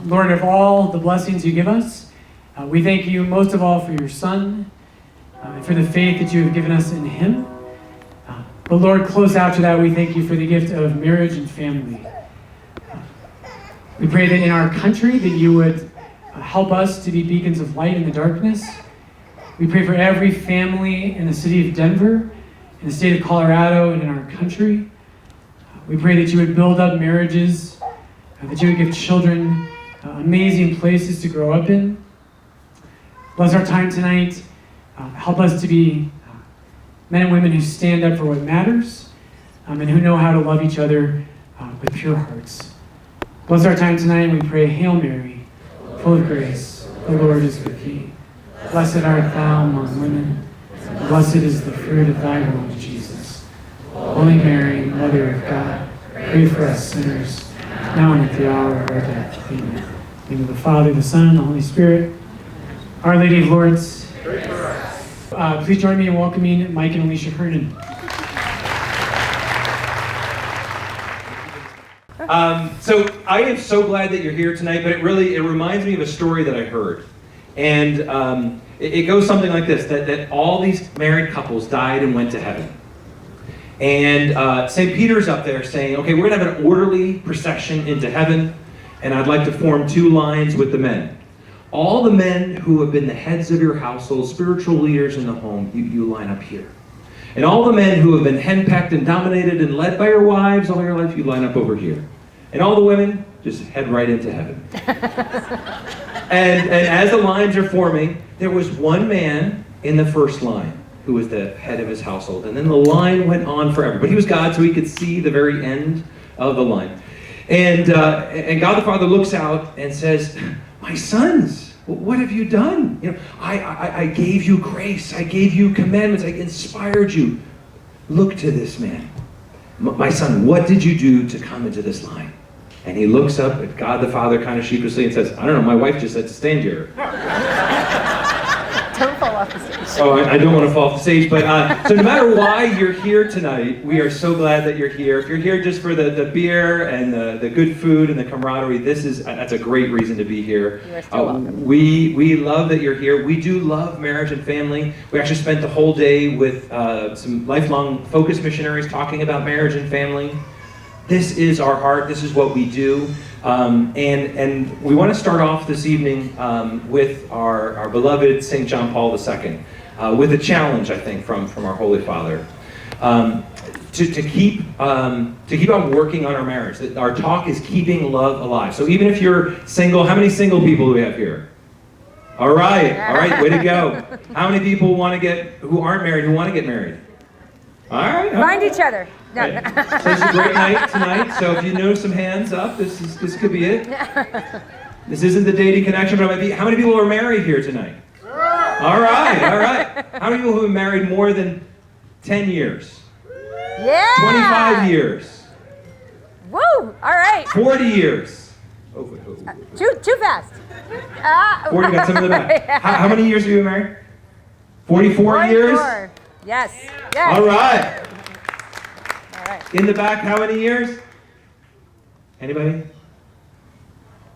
Lord, of all the blessings you give us, we thank you most of all for your Son, and for the faith that you have given us in him. But Lord, close out to that, we thank you for the gift of marriage and family. We pray that in our country that you would help us to be beacons of light in the darkness. We pray for every family in the city of Denver, in the state of Colorado, and in our country. We pray that you would build up marriages, that you would give children amazing places to grow up in. Bless our time tonight. Help us to be men and women who stand up for what matters, and who know how to love each other with pure hearts. Bless our time tonight, and we pray, Hail Mary, full of grace, the Lord is with thee. Blessed art thou among women, and blessed is the fruit of thy womb, Jesus. Holy Mary, Mother of God, pray for us sinners, now and at the hour of our death. Amen. In the name of the Father, the Son, and the Holy Spirit. Our Lady of Lords. Please join me in welcoming Mike and Alicia Hernon. So I am so glad that you're here tonight, but it reminds me of a story that I heard. And it goes something like this, that all these married couples died and went to heaven. And St. Peter's up there saying, okay, we're going to have an orderly procession into heaven, and I'd like to form two lines with the men. All the men who have been the heads of your household, spiritual leaders in the home, you line up here. And all the men who have been henpecked and dominated and led by your wives all your life, you line up over here. And all the women just head right into heaven. and as the lines are forming, there was one man in the first line who was the head of his household. And then the line went on forever. But he was God, so he could see the very end of the line. And God the Father looks out and says, my sons, what have you done? You know, I gave you grace. I gave you commandments. I inspired you. Look to this man. My son, what did you do to come into this line? And he looks up at God the Father kind of sheepishly and says, I don't know, my wife just said to stand here. Don't fall off the stage. Oh, I don't want to fall off the stage, but so no matter why you're here tonight, we are so glad that you're here. If you're here just for the beer and the good food and the camaraderie, that's a great reason to be here. You are still welcome. We love that you're here. We do love marriage and family. We actually spent the whole day with some lifelong focus missionaries talking about marriage and family. This is our heart. This is what we do. And we want to start off this evening with our beloved St. John Paul II, with a challenge, I think, from our Holy Father, to keep on working on our marriage. That our talk is keeping love alive. So even if you're single, how many single people do we have here? All right, way to go. How many people who aren't married, who want to get married? All right. Find each other. No. Okay. So it's a great night tonight. So if you know some hands up, this could be it. This isn't the dating connection, but it might be. How many people are married here tonight? All right. How many people who have been married more than 10 years? Yeah. 25 years. Woo! All right. 40 years. Oh. Too fast. 40, got some in the back. How many years have you been married? 44 years? Yes. All right. All right. In the back, how many years? Anybody?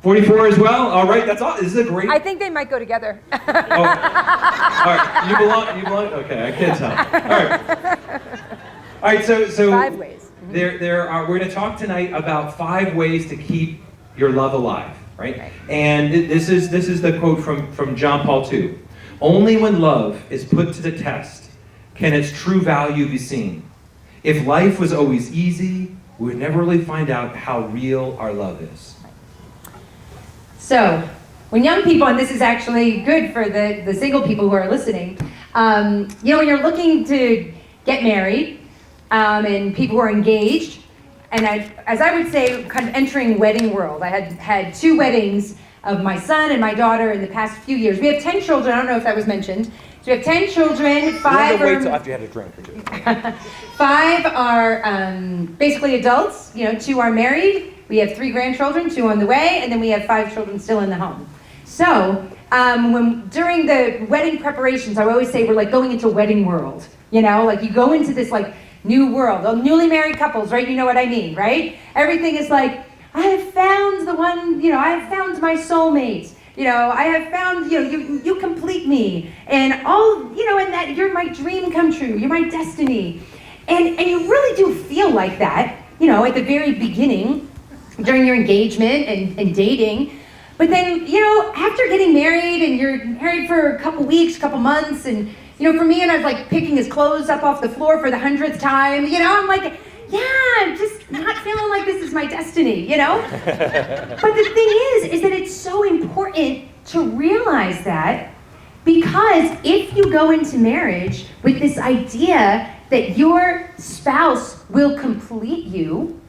44 as well? All right, that's all. This is a great... I think they might go together. Oh. All right, you belong? Okay, I can't tell. All right, so 5 ways. We're going to talk tonight about 5 ways to keep your love alive, right? And this is the quote from John Paul II. Only when love is put to the test can its true value be seen. If life was always easy, we would never really find out how real our love is. So, when young people, and this is actually good for the single people who are listening, when you're looking to get married, and people who are engaged, and as I would say, kind of entering wedding world. I had 2 weddings of my son and my daughter in the past few years. We have 10 children, I don't know if that was mentioned. So we have 10 children, 5 wait till after you had a drink or 2. 5 are basically adults, 2 are married. We have 3 grandchildren, 2 on the way, and then we have 5 children still in the home. So, during the wedding preparations, I always say we're like going into wedding world. Like you go into this like new world. Newly married couples, right? You know what I mean, right? Everything is like, I have found the one, I have found found my soulmate. I have found, you complete me. And all, and that you're my dream come true. You're my destiny. And you really do feel like that, at the very beginning, during your engagement and dating. But then, after getting married and you're married for a couple weeks, couple months, and, for me, and I was like picking his clothes up off the floor for the 100th time, I'm like, yeah, I'm just not feeling like this is my destiny, But the thing is that it's so important to realize that, because if you go into marriage with this idea that your spouse will complete you,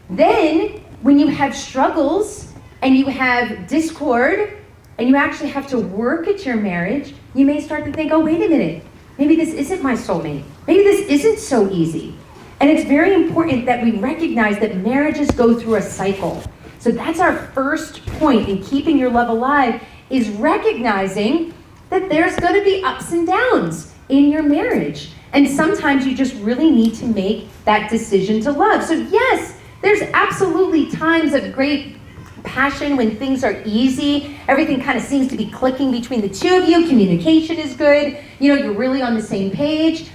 then when you have struggles and you have discord and you actually have to work at your marriage, you may start to think, oh, wait a minute, maybe this isn't my soulmate. Maybe this isn't so easy. And it's very important that we recognize that marriages go through a cycle. So that's our first point in keeping your love alive, is recognizing that there's going to be ups and downs in your marriage. And sometimes you just really need to make that decision to love. So yes, there's absolutely times of great passion when things are easy. Everything kind of seems to be clicking between the two of you. Communication is good. You're really on the same page.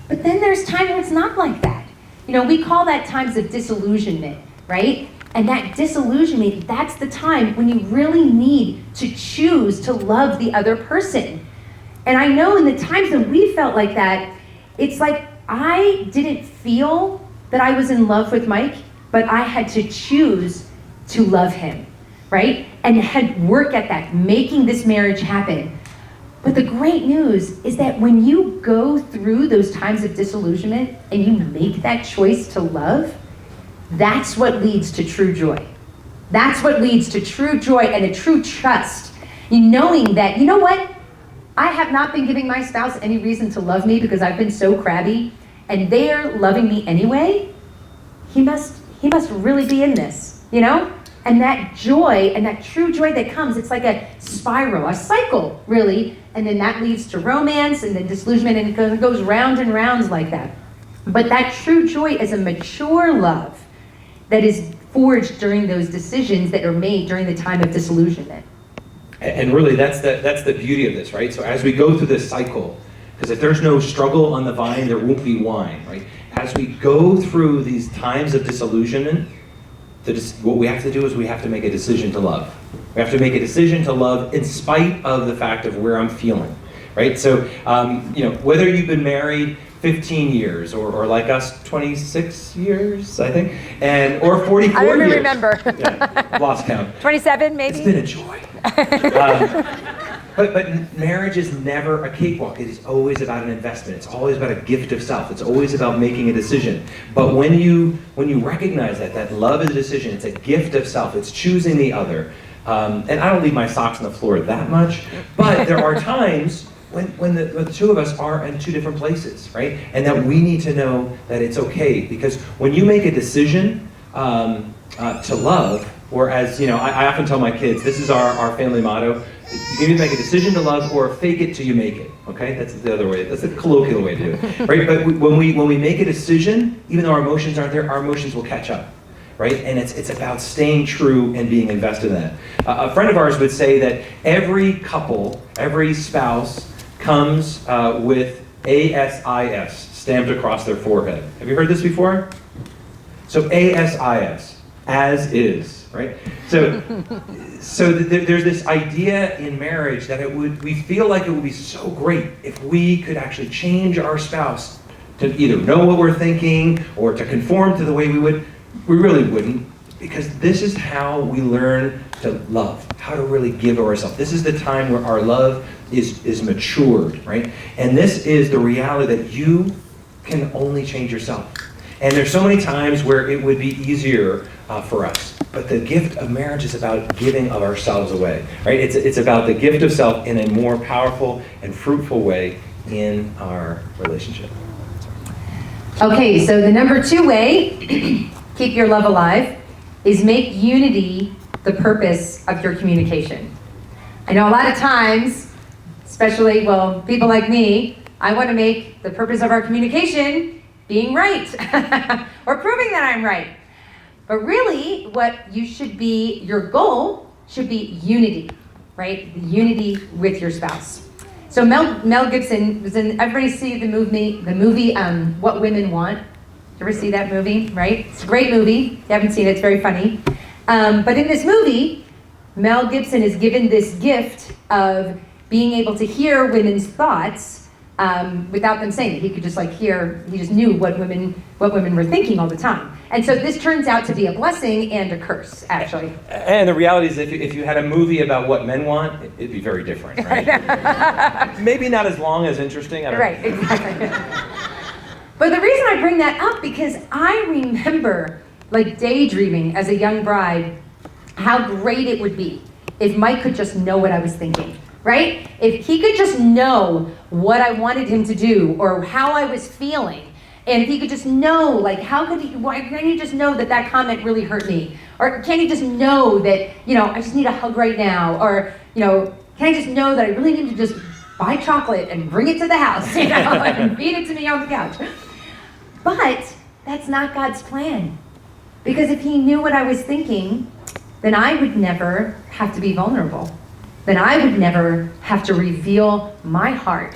But then there's times where it's not like that. We call that times of disillusionment, right? And that disillusionment, that's the time when you really need to choose to love the other person. And I know in the times when we felt like that, it's like I didn't feel that I was in love with Mike, but I had to choose to love him, right? And had work at that, making this marriage happen. But the great news is that when you go through those times of disillusionment and you make that choice to love, that's what leads to true joy. That's what leads to true joy and a true trust. Knowing that, you know what? I have not been giving my spouse any reason to love me because I've been so crabby, and they are loving me anyway. He must really be in this, And that joy and that true joy that comes, it's like a spiral, a cycle, really. And then that leads to romance and then disillusionment, and it goes round and rounds like that. But that true joy is a mature love that is forged during those decisions that are made during the time of disillusionment. And really, that's the beauty of this, right? So as we go through this cycle, because if there's no struggle on the vine, there won't be wine, right? As we go through these times of disillusionment, what we have to do is we have to make a decision to love. We have to make a decision to love in spite of the fact of where I'm feeling, right? So, whether you've been married 15 years or like us, 26 years, I think, or 44 years. I don't remember. Yeah, lost count. 27 maybe? It's been a joy. But marriage is never a cakewalk. It is always about an investment. It's always about a gift of self. It's always about making a decision. But when you recognize that love is a decision, it's a gift of self. It's choosing the other. And I don't leave my socks on the floor that much, but there are times when the two of us are in two different places, right? And that we need to know that it's okay, because when you make a decision to love, or as I often tell my kids, this is our family motto: you can either make a decision to love or fake it till you make it. Okay, that's the other way. That's a colloquial way to do it, right? But when we make a decision, even though our emotions aren't there, our emotions will catch up. Right? And it's about staying true and being invested in that. A friend of ours would say that every couple, every spouse comes with ASIS stamped across their forehead. Have you heard this before? So ASIS, as is, right? So there's this idea in marriage that we feel like it would be so great if we could actually change our spouse to either know what we're thinking or to conform to the way we would. We really wouldn't, because this is how we learn to love, how to really give of ourselves. This is the time where our love is matured, right? And this is the reality that you can only change yourself. And there's so many times where it would be easier for us. But the gift of marriage is about giving of ourselves away, right? It's about the gift of self in a more powerful and fruitful way in our relationship. Okay, so the number 2 way keep your love alive is make unity the purpose of your communication. I know a lot of times, especially, people like me, I want to make the purpose of our communication being right or proving that I'm right. But really, what you should be, your goal should be unity, right? The unity with your spouse. So Mel Gibson was in, everybody see the movie What Women Want? Did you ever see that movie, right? It's a great movie. If you haven't seen it, it's very funny. But in this movie, Mel Gibson is given this gift of being able to hear women's thoughts without them saying it. He could just like hear, he just knew what women were thinking all the time. And so this turns out to be a blessing and a curse, actually. And the reality is, if you had a movie about what men want, it'd be very different, right? Maybe not as long as interesting. I don't know. Right, exactly. But the reason I bring that up, because I remember like daydreaming as a young bride, how great it would be if Mike could just know what I was thinking, right? If he could just know what I wanted him to do or how I was feeling. And if he could just know, like, why can't he just know that that comment really hurt me? Or can't he just know that, I just need a hug right now? Or, can I just know that I really need to just buy chocolate and bring it to the house, and feed it to me on the couch? But that's not God's plan. Because if he knew what I was thinking, then I would never have to be vulnerable. Then I would never have to reveal my heart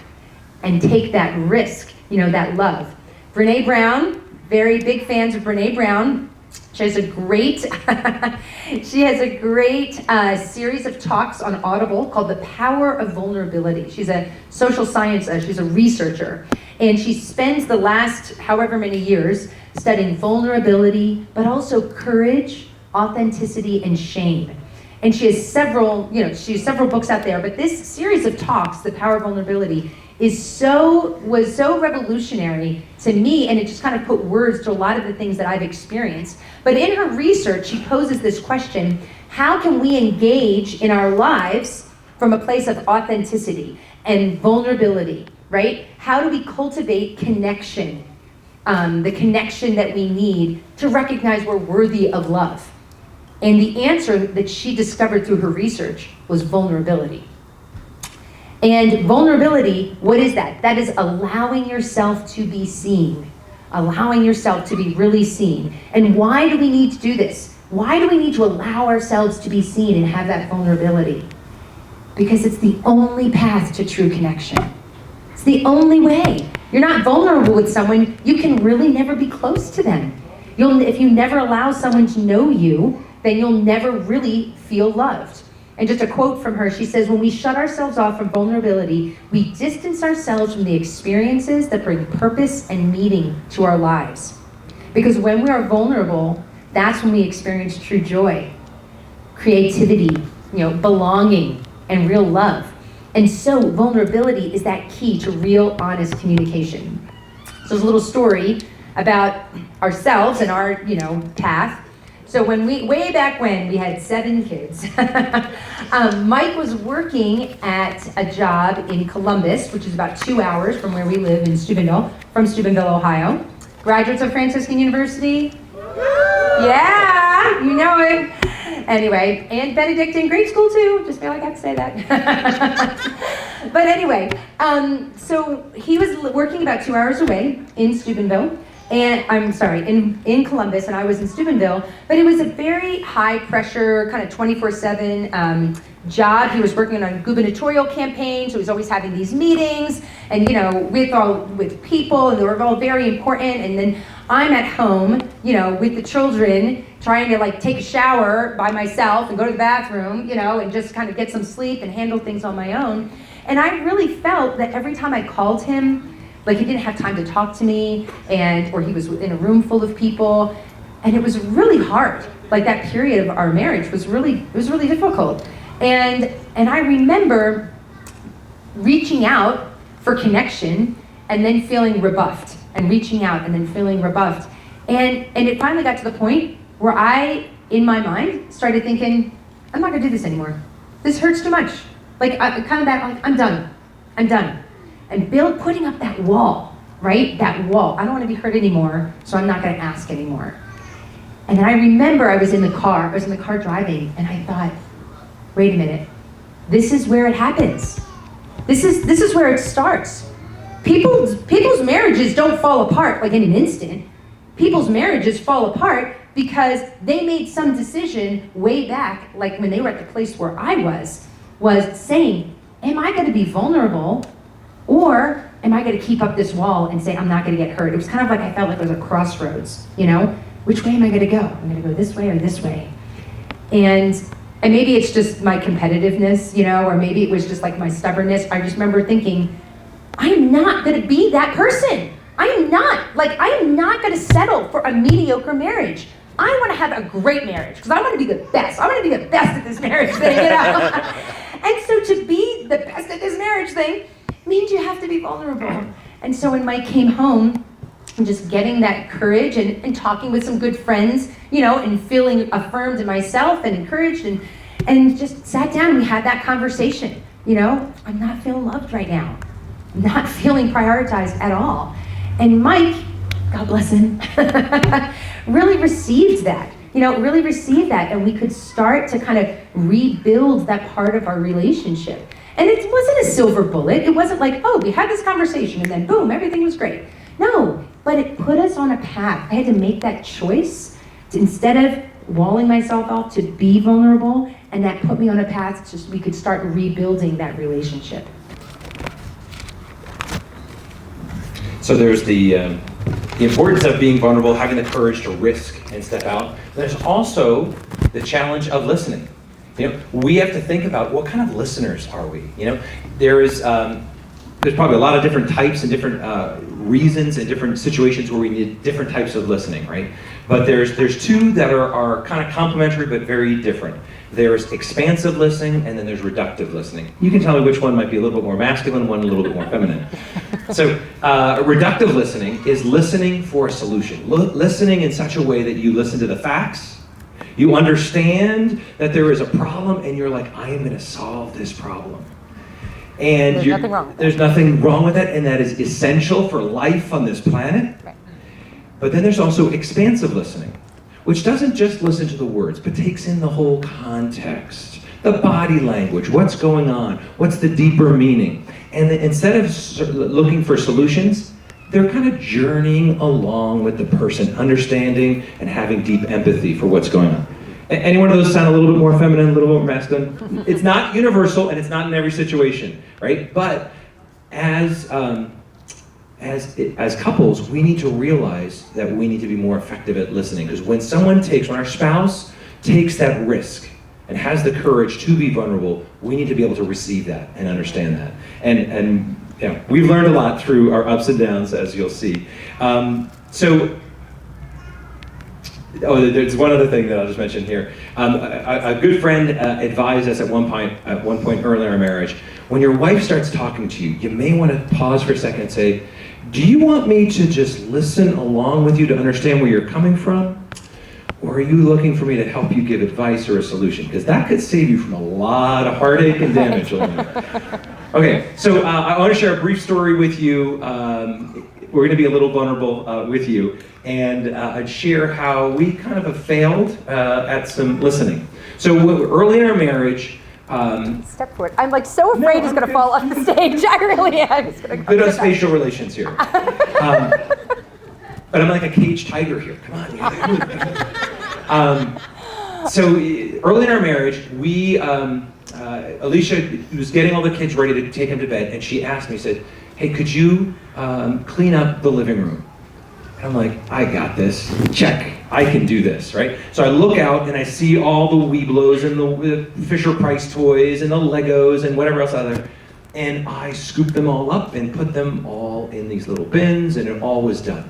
and take that risk, that love. Brene Brown, very big fans of Brene Brown. She has a great, series of talks on Audible called The Power of Vulnerability. She's a social science, she's a researcher. And she spends the last however many years studying vulnerability, but also courage, authenticity, and shame. And she has several books out there, but this series of talks, The Power of Vulnerability, was so revolutionary to me, and it just kind of put words to a lot of the things that I've experienced. But in her research, she poses this question: how can we engage in our lives from a place of authenticity and vulnerability, right? How do we cultivate connection, the connection that we need to recognize we're worthy of love? And the answer that she discovered through her research was vulnerability. And vulnerability, what is that? That is allowing yourself to be seen, allowing yourself to be really seen. And why do we need to do this? Why do we need to allow ourselves to be seen and have that vulnerability? Because it's the only path to true connection. It's the only way. You're not vulnerable with someone, you can really never be close to them. If you never allow someone to know you, then you'll never really feel loved. And just a quote from her, she says, when we shut ourselves off from vulnerability, we distance ourselves from the experiences that bring purpose and meaning to our lives. Because when we are vulnerable, that's when we experience true joy, creativity, belonging, and real love. And so vulnerability is that key to real, honest communication. So there's a little story about ourselves and our, path. So way back when we had 7 kids, Mike was working at a job in Columbus, which is about 2 hours from where we live in Steubenville, Ohio. Graduates of Franciscan University? Yeah, you know it. Anyway, and Benedictine grade school too, just feel like I have to say that. But anyway, so he was working about 2 hours away in Steubenville. And in Columbus, and I was in Steubenville, but it was a very high pressure, kind of 24/7 job. He was working on a gubernatorial campaign, so he was always having these meetings, and with people, and they were all very important. And then I'm at home, with the children, trying to take a shower by myself and go to the bathroom, and just kind of get some sleep and handle things on my own. And I really felt that every time I called him, he didn't have time to talk to me, or he was in a room full of people, and it was really hard. That period of our marriage was really difficult. And I remember reaching out for connection and then feeling rebuffed, and reaching out and then feeling rebuffed. And it finally got to the point where I, in my mind, started thinking, I'm not gonna do this anymore. This hurts too much. I'm done. And putting up that wall, right? That wall. I don't want to be hurt anymore, so I'm not going to ask anymore. And then I remember I was in the car driving, and I thought, wait a minute, this is where it happens. This is where it starts. People's marriages don't fall apart in an instant. People's marriages fall apart because they made some decision way back, like when they were at the place where I was saying, am I going to be vulnerable, or am I going to keep up this wall and say I'm not going to get hurt? It was kind of like I felt like it was a crossroads, you know? Which way am I going to go? I'm going to go this way or this way? And maybe it's just my competitiveness, you know, or maybe it was just like my stubbornness. I just remember thinking, I am not going to be that person. I am not going to settle for a mediocre marriage. I want to have a great marriage because I want to be the best. I want to be the best at this marriage thing, you know? And so to be the best at this marriage thing means you have to be vulnerable. And so when Mike came home, and just getting that courage and talking with some good friends, you know, and feeling affirmed in myself and encouraged and just sat down, we had that conversation. You know, I'm not feeling loved right now. I'm not feeling prioritized at all. And Mike, God bless him, really received that. You know, really received that, and we could start to kind of rebuild that part of our relationship. And it wasn't a silver bullet. It wasn't like, oh, we had this conversation and then boom, everything was great. No, but it put us on a path. I had to make that choice to, instead of walling myself off, to be vulnerable, and that put me on a path so we could start rebuilding that relationship. So there's the importance of being vulnerable, having the courage to risk and step out. There's also the challenge of listening. You know, we have to think about what kind of listeners are we. You know, there's probably a lot of different types and different reasons and different situations where we need different types of listening, right? But there's two that are kind of complementary but very different. There's expansive listening, and then there's reductive listening. You can tell me which one might be a little bit more masculine, one a little bit more feminine. So reductive listening is listening for a solution. Listening in such a way that you listen to the facts, you understand that there is a problem, and you're like, I am going to solve this problem. And There's nothing wrong with that. There's nothing wrong with that, and that is essential for life on this planet. Right. But then there's also expansive listening, which doesn't just listen to the words, but takes in the whole context, the body language, what's going on, what's the deeper meaning. And instead of looking for solutions, they're kind of journeying along with the person, understanding and having deep empathy for what's going on. Any one of those sound a little bit more feminine, a little bit more masculine? It's not universal, and it's not in every situation, right? But as couples, we need to realize that we need to be more effective at listening. Because when our spouse takes that risk and has the courage to be vulnerable, we need to be able to receive that and understand that. And you know, we've learned a lot through our ups and downs, as you'll see. There's one other thing that I'll just mention here. A good friend advised us at one point early in our marriage, when your wife starts talking to you, you may want to pause for a second and say, do you want me to just listen along with you to understand where you're coming from? Or are you looking for me to help you give advice or a solution? Because that could save you from a lot of heartache and damage. Okay, so I want to share a brief story with you. We're going to be a little vulnerable with you, and I'd share how we kind of have failed at some listening. So early in our marriage, Step forward. I'm like so afraid he's going to fall off the stage. I really am. He's gonna good on spatial relations here. But I'm like a caged tiger here. Come on. So early in our marriage, Alicia was getting all the kids ready to take them to bed, and she asked me, said, hey, could you clean up the living room? And I'm like, I got this. Check. I can do this, right? So I look out and I see all the Weeblos and the Fisher-Price toys and the Legos and whatever else out there. And I scooped them all up and put them all in these little bins, and it all was done.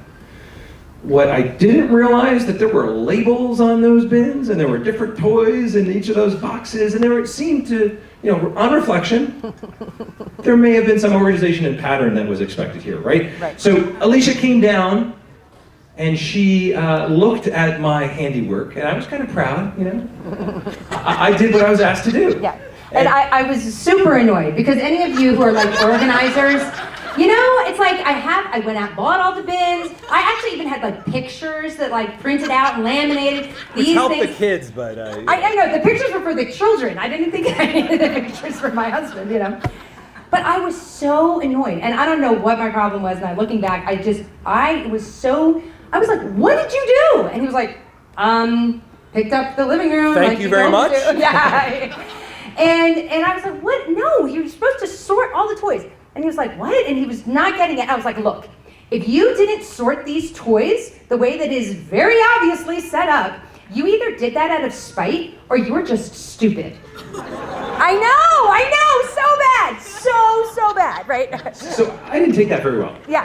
What I didn't realize that there were labels on those bins, and there were different toys in each of those boxes, and it seemed to, you know, on reflection, there may have been some organization and pattern that was expected here, right? Right. So Alicia came down, and she looked at my handiwork, and I was kind of proud, you know. I did what I was asked to do. Yeah, and I was super annoyed because any of you who are like organizers, you know, it's like I went out, bought all the bins. I actually even had like pictures that like printed out and laminated. Which These helped things. the kids, but I know the pictures were for the children. I didn't think I needed the pictures for my husband, you know. But I was so annoyed, and I don't know what my problem was. Now looking back, I was like, what did you do? And he was like, picked up the living room. Thank like you very much. do." Yeah. And I was like, what? No, you're supposed to sort all the toys. And he was like, what? And he was not getting it. I was like, look, if you didn't sort these toys the way that is very obviously set up, you either did that out of spite or you were just stupid. I know, so bad, right? So I didn't take that very well. Yeah.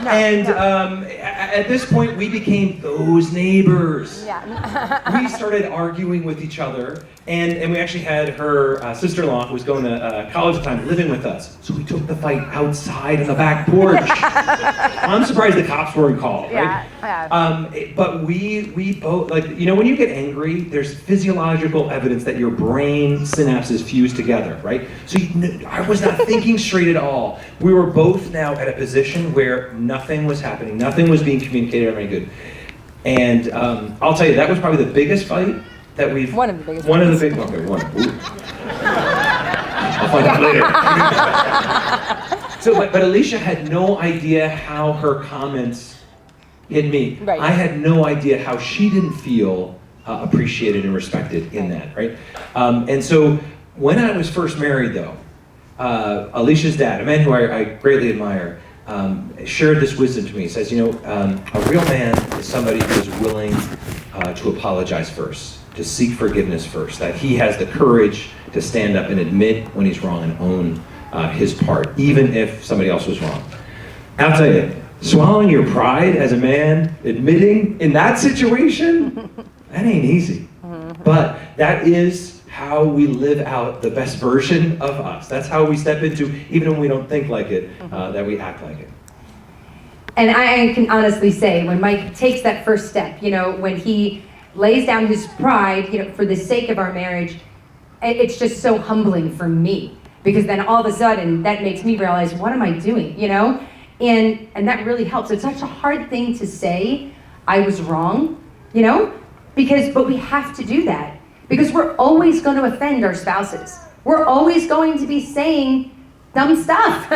No, And no. at this point, we became those neighbors. Yeah. We started arguing with each other, and we actually had her sister-in-law, who was going to college at the time, living with us. So we took the fight outside on the back porch. I'm surprised the cops weren't called, right? Yeah. But we both, like, you know, when you get angry, there's physiological evidence that your brain synapses fuse together, right? So I was not thinking straight at all. We were both now at a position where nothing was happening, nothing was being communicated or any good. And I'll tell you, that was probably the biggest fight that we've... One of the biggest One of the fights. big... Okay, one. Ooh. I'll find out later. So, but Alicia had no idea how her comments hit me. Right. I had no idea how she didn't feel appreciated and respected in that, right? And so when I was first married, though, Alicia's dad, a man who I greatly admire, shared this wisdom to me. He says, you know, a real man is somebody who is willing to apologize first, to seek forgiveness first, that he has the courage to stand up and admit when he's wrong and own his part, even if somebody else was wrong. I'll tell you, swallowing your pride as a man, admitting in that situation, that ain't easy. But that is how we live out the best version of us. That's how we step into, even when we don't think like it, that we act like it. And I can honestly say, when Mike takes that first step, you know, when he lays down his pride, you know, for the sake of our marriage, it's just so humbling for me. Because then all of a sudden, that makes me realize, what am I doing, you know? And that really helps. It's such a hard thing to say, I was wrong, you know? But we have to do that. Because we're always going to offend our spouses. We're always going to be saying dumb stuff,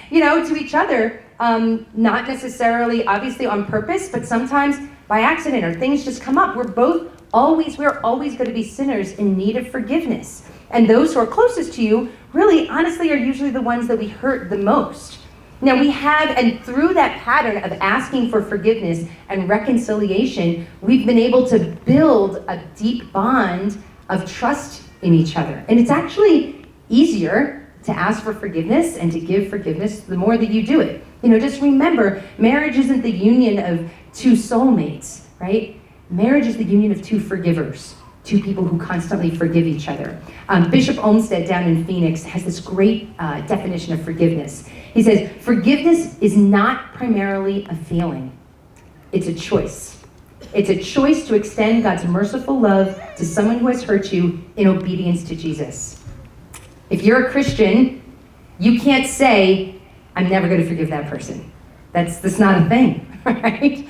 you know, to each other. Not necessarily, obviously, on purpose, but sometimes by accident or things just come up. We're always going to be sinners in need of forgiveness. And those who are closest to you, really, honestly, are usually the ones that we hurt the most. Now and through that pattern of asking for forgiveness and reconciliation, we've been able to build a deep bond of trust in each other. And it's actually easier to ask for forgiveness and to give forgiveness the more that you do it. You know, just remember, marriage isn't the union of two soulmates, right? Marriage is the union of two forgivers, two people who constantly forgive each other. Bishop Olmsted down in Phoenix has this great definition of forgiveness. He says, forgiveness is not primarily a feeling. It's a choice. It's a choice to extend God's merciful love to someone who has hurt you in obedience to Jesus. If you're a Christian, you can't say, I'm never going to forgive that person. That's not a thing, right?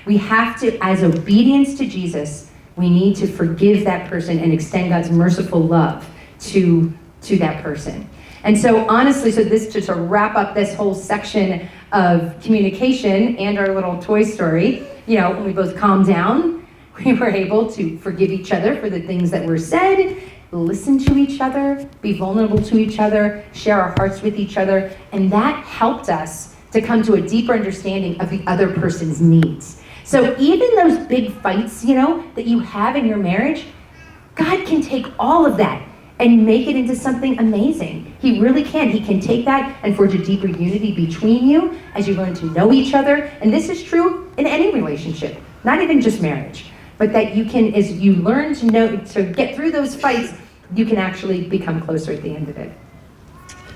We have to, as obedience to Jesus, we need to forgive that person and extend God's merciful love to that person. And so honestly, so this just to wrap up this whole section of communication and our little toy story, you know, when we both calmed down, we were able to forgive each other for the things that were said, listen to each other, be vulnerable to each other, share our hearts with each other, and that helped us to come to a deeper understanding of the other person's needs. So even those big fights, you know, that you have in your marriage, God can take all of that and make it into something amazing. He really can. He can take that and forge a deeper unity between you as you learn to know each other. And this is true in any relationship, not even just marriage. But that you can, as you learn to know, to get through those fights, you can actually become closer at the end of it.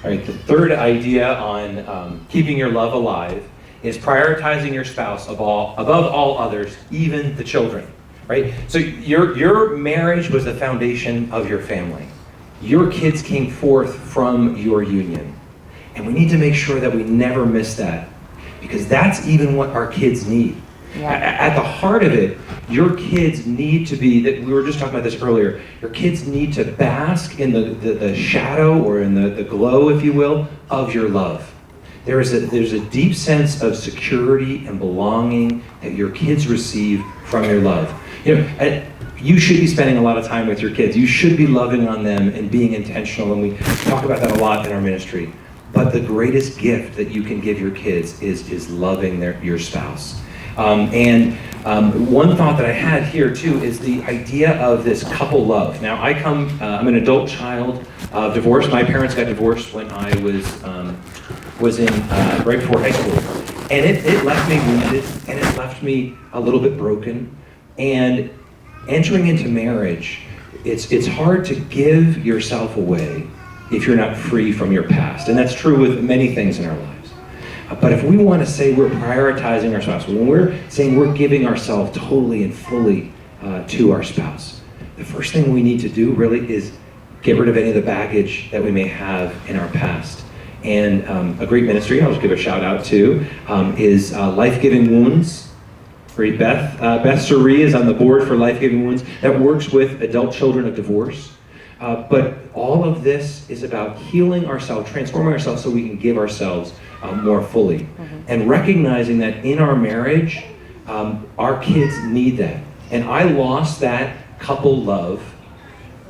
All right, the third idea on keeping your love alive is prioritizing your spouse above all others, even the children, right? So your marriage was the foundation of your family. Your kids came forth from your union. And we need to make sure that we never miss that, because that's even what our kids need. Yeah. At the heart of it, your kids need to be, that we were just talking about this earlier, your kids need to bask in the shadow or in the glow, if you will, of your love. there's a deep sense of security and belonging that your kids receive from your love. You should be spending a lot of time with your kids. You should be loving on them and being intentional, and we talk about that a lot in our ministry. But the greatest gift that you can give your kids is loving your spouse. One thought that I had here too is the idea of this couple love. Now I'm an adult child of divorce. My parents got divorced when I was in right before high school, and it left me wounded, and it left me a little bit broken. And entering into marriage, it's hard to give yourself away if you're not free from your past, and that's true with many things in our lives. But if we want to say we're prioritizing our spouse, when we're saying we're giving ourselves totally and fully to our spouse, the first thing we need to do really is get rid of any of the baggage that we may have in our past. And a great ministry, I'll just give a shout out to, is Life Giving Wounds. Great Beth Surrey is on the board for Life Giving Wounds that works with adult children of divorce. But all of this is about healing ourselves, transforming ourselves so we can give ourselves more fully. Mm-hmm. And recognizing that in our marriage, our kids need that. And I lost that couple love.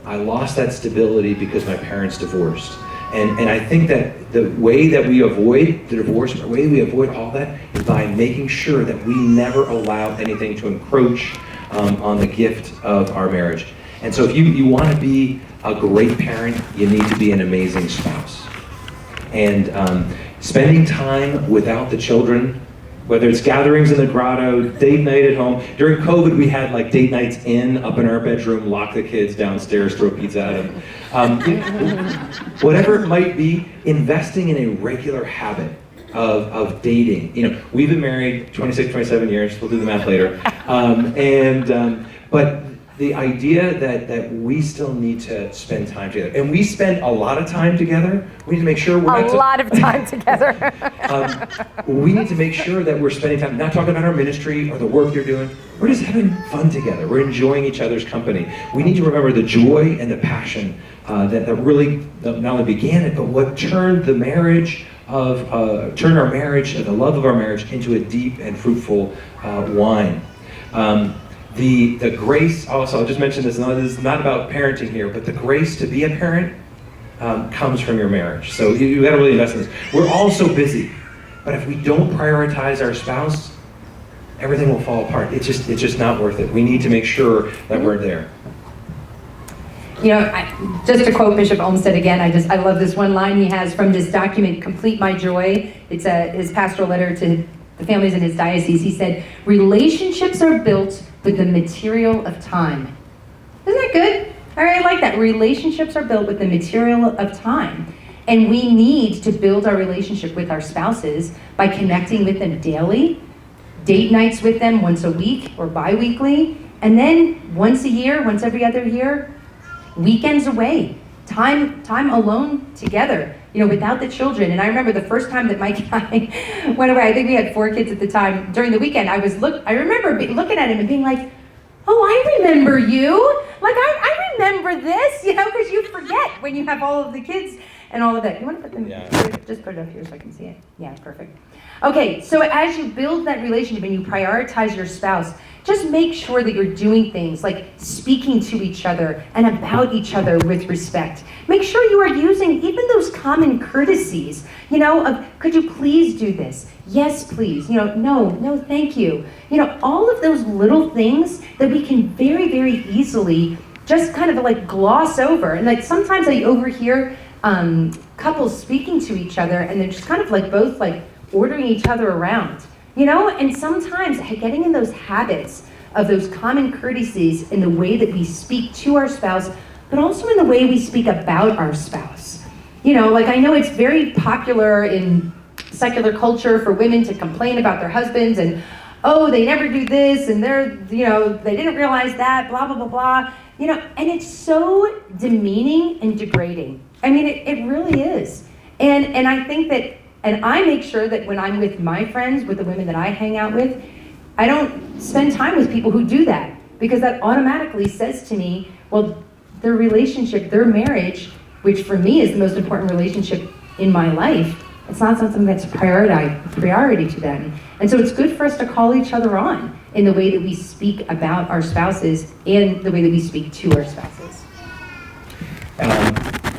I lost that stability because my parents divorced. And I think that the way that we avoid the divorce, the way we avoid all that, is by making sure that we never allow anything to encroach on the gift of our marriage. And so if you want to be a great parent, you need to be an amazing spouse. And spending time without the children, whether it's gatherings in the grotto, date night at home. During COVID, we had like date nights up in our bedroom, lock the kids downstairs, throw pizza at them. Whatever it might be, investing in a regular habit of dating. We've been married 26, 27 years, we'll do the math later. But the idea that we still need to spend time together, and we spend a lot of time together. We need to make sure we're a lot of time together. We need to make sure that we're spending time, not talking about our ministry or the work you're doing. We're just having fun together. We're enjoying each other's company. We need to remember the joy and the passion that really not only began it, but what turned the marriage turned our marriage, the love of our marriage, into a deep and fruitful wine. The grace, also, I'll just mention this, and this is not about parenting here, but the grace to be a parent comes from your marriage. So you got to really invest in this. We're all so busy, but if we don't prioritize our spouse, everything will fall apart. It's just not worth it. We need to make sure that we're there. Just to quote Bishop Olmsted again, I love this one line he has from this document, Complete My Joy. It's his pastoral letter to the families in his diocese. He said, relationships are built with the material of time. Isn't that good? I really like that. Relationships are built with the material of time. And we need to build our relationship with our spouses by connecting with them daily, date nights with them once a week or bi-weekly, and then once a year, once every other year, weekends away, time alone together, without the children. And I remember the first time that Mike and I went away, I think we had 4 kids at the time, during the weekend, I remember looking at him and being like, oh, I remember you. Like, I remember this, because you forget when you have all of the kids and all of that. You want to put them, just put it up here so I can see it. Yeah, perfect. Okay, so as you build that relationship and you prioritize your spouse, just make sure that you're doing things like speaking to each other and about each other with respect. Make sure you are using even those common courtesies, of, could you please do this? Yes, please. No, thank you. All of those little things that we can very, very easily just kind of like gloss over. And like sometimes I overhear couples speaking to each other and they're just kind of like both like ordering each other around. And sometimes getting in those habits of those common courtesies in the way that we speak to our spouse, but also in the way we speak about our spouse. Like I know it's very popular in secular culture for women to complain about their husbands and, oh, they never do this and they're, they didn't realize that, blah, blah, blah, blah. And it's so demeaning and degrading. I mean, it really is. And I think that, and I make sure that when I'm with my friends, with the women that I hang out with, I don't spend time with people who do that, because that automatically says to me, well, their relationship, their marriage, which for me is the most important relationship in my life, It's not something that's priority to them. And so it's good for us to call each other on in the way that we speak about our spouses and the way that we speak to our spouses.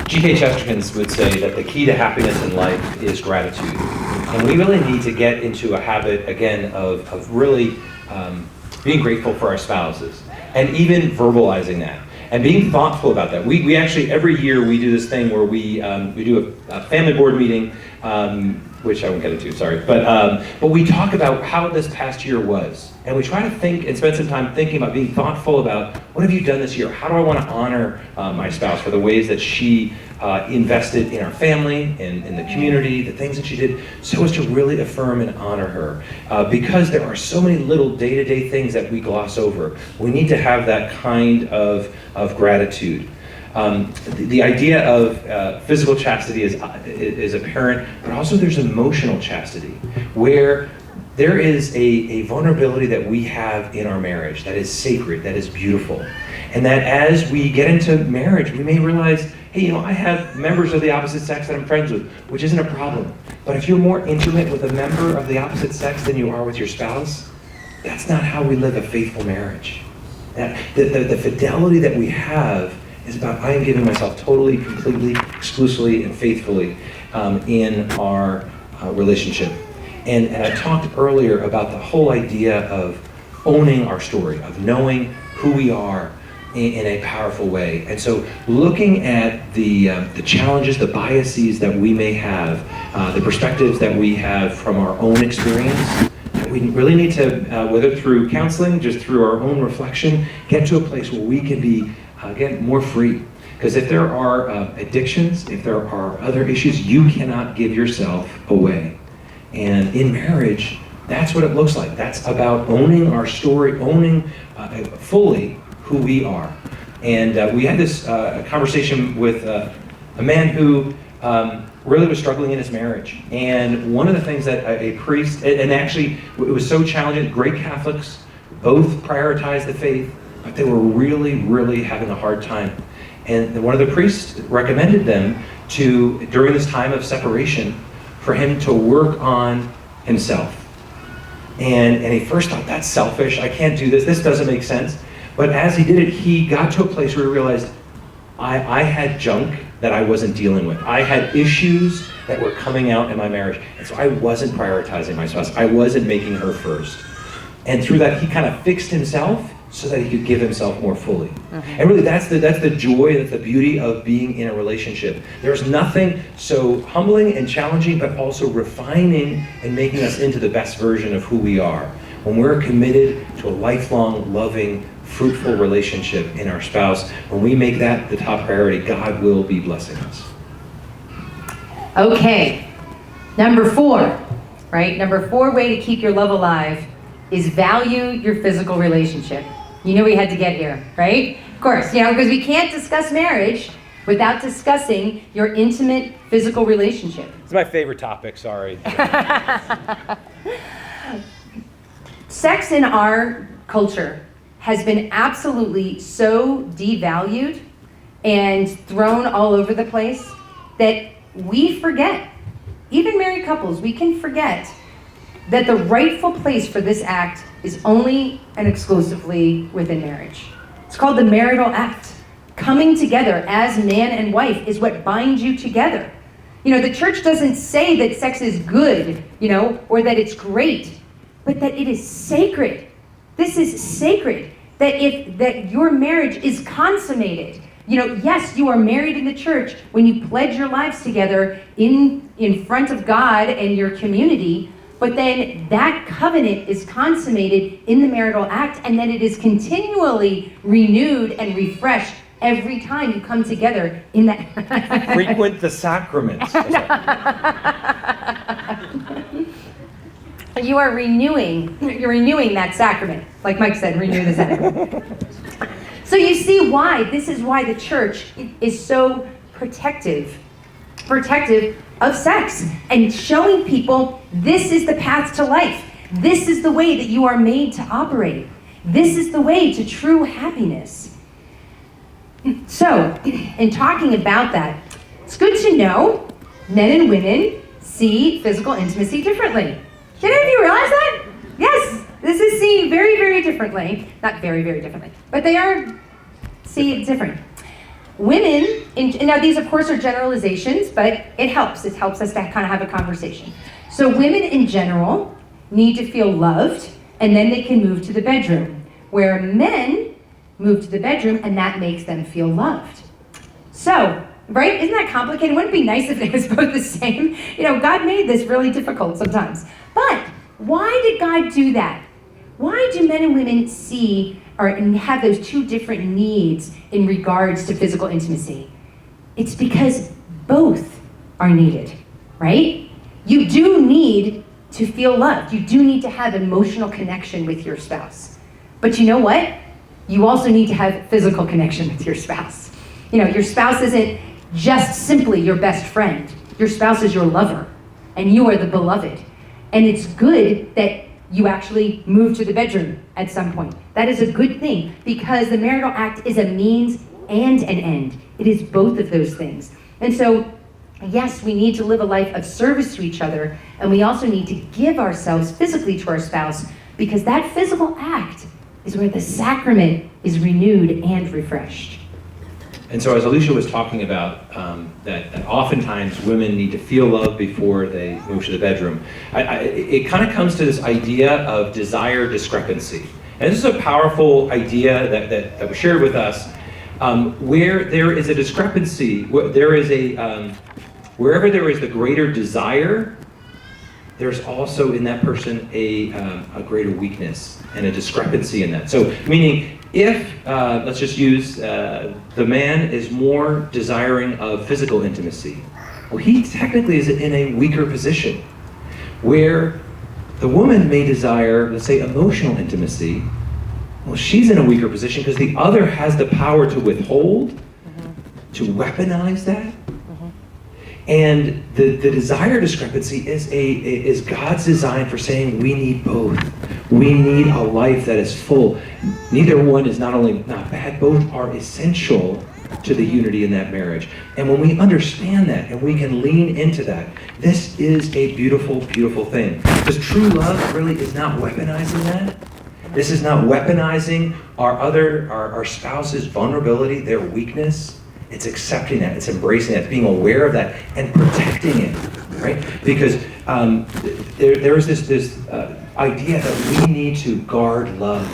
G.K. Chesterton would say that the key to happiness in life is gratitude. And we really need to get into a habit, again, of really being grateful for our spouses and even verbalizing that and being thoughtful about that. We actually, every year we do this thing where we do a family board meeting, which I won't get into, sorry. But we talk about how this past year was. And we try to think and spend some time thinking about being thoughtful about what have you done this year? How do I want to honor my spouse for the ways that she invested in our family, in the community, the things that she did, so as to really affirm and honor her. Because there are so many little day-to-day things that we gloss over. We need to have that kind of gratitude. The idea of physical chastity is apparent, but also there's emotional chastity, where there is a vulnerability that we have in our marriage that is sacred, that is beautiful. And that as we get into marriage, we may realize, hey, I have members of the opposite sex that I'm friends with, which isn't a problem. But if you're more intimate with a member of the opposite sex than you are with your spouse, that's not how we live a faithful marriage. The fidelity that we have is about I am giving myself totally, completely, exclusively, and faithfully in our relationship. And I talked earlier about the whole idea of owning our story, of knowing who we are in a powerful way. And so looking at the challenges, the biases that we may have, the perspectives that we have from our own experience, we really need to, whether through counseling, just through our own reflection, get to a place where we can be, again, more free. Because if there are addictions, if there are other issues, you cannot give yourself away. And in marriage, that's what it looks like. That's about owning our story, owning fully who we are. And we had this conversation with a man who really was struggling in his marriage. And one of the things that a priest, and actually it was so challenging, great Catholics, both prioritized the faith, but they were really, really having a hard time. And one of the priests recommended them to, during this time of separation, for him to work on himself. And he first thought, that's selfish, I can't do this, this doesn't make sense. But as he did it, he got to a place where he realized, I had junk that I wasn't dealing with. I had issues that were coming out in my marriage. And so I wasn't prioritizing my spouse. I wasn't making her first. And through that, he kind of fixed himself so that he could give himself more fully. And really, that's the joy, that's the beauty of being in a relationship. There's nothing so humbling and challenging, but also refining and making us into the best version of who we are. When we're committed to a lifelong, loving, fruitful relationship in our spouse, when we make that the top priority, God will be blessing us. Okay, number 4, right? Number 4 way to keep your love alive is value your physical relationship. You knew we had to get here, right? Of course, because we can't discuss marriage without discussing your intimate physical relationship. It's my favorite topic, sorry. Sex in our culture has been absolutely so devalued and thrown all over the place that we forget, even married couples, we can forget that the rightful place for this act is only and exclusively within marriage. It's called the marital act. Coming together as man and wife is what binds you together. The church doesn't say that sex is good, or that it's great, but that it is sacred. This is sacred. That your marriage is consummated. Yes, you are married in the church when you pledge your lives together in front of God and your community, but then that covenant is consummated in the marital act, and then it is continually renewed and refreshed every time you come together in that. Frequent the sacraments. You're renewing that sacrament. Like Mike said, renew the sacrament. So you see this is why the church is so protective of sex and showing people this is the path to life. This is the way that you are made to operate. This is the way to true happiness. So, in talking about that, it's good to know, men and women, see physical intimacy differently. Did any of you realize that? Yes, this is seen very, very differently. Not very, very differently, but they are seen different. Women, now these of course are generalizations, but it helps. It helps us to kind of have a conversation. So women in general need to feel loved, and then they can move to the bedroom, where men move to the bedroom and that makes them feel loved. So, right, isn't that complicated? Wouldn't it be nice if it was both the same? You know, God made this really difficult sometimes. But why did God do that? Why do men and women see or have those two different needs in regards to physical intimacy? It's because both are needed, right? You do need to feel loved. You do need to have emotional connection with your spouse. But you know what? You also need to have physical connection with your spouse. You know, your spouse isn't just simply your best friend. Your spouse is your lover, and you are the beloved. And it's good that you actually move to the bedroom at some point. That is a good thing, because the marital act is a means and an end. It is both of those things. And so, yes, we need to live a life of service to each other, and we also need to give ourselves physically to our spouse, because that physical act is where the sacrament is renewed and refreshed. And so as Alicia was talking about, that oftentimes women need to feel love before they move to the bedroom, it kind of comes to this idea of desire discrepancy. And this is a powerful idea that was shared with us, where there is a discrepancy, wherever there is the greater desire, there's also in that person a greater weakness and a discrepancy in that. So meaning, if, let's just use, the man is more desiring of physical intimacy, well, he technically is in a weaker position, where the woman may desire, let's say, emotional intimacy. Well, she's in a weaker position because the other has the power to withhold, to weaponize that. And the desire discrepancy is God's design for saying we need both. We need a life that is full. Neither one is not only not bad, both are essential to the unity in that marriage. And when we understand that and we can lean into that, this is a beautiful, beautiful thing. Because true love really is not weaponizing that. This is not weaponizing our spouse's vulnerability, their weakness. It's accepting that, it's embracing that, it's being aware of that, and protecting it, right? Because there is this idea that we need to guard love,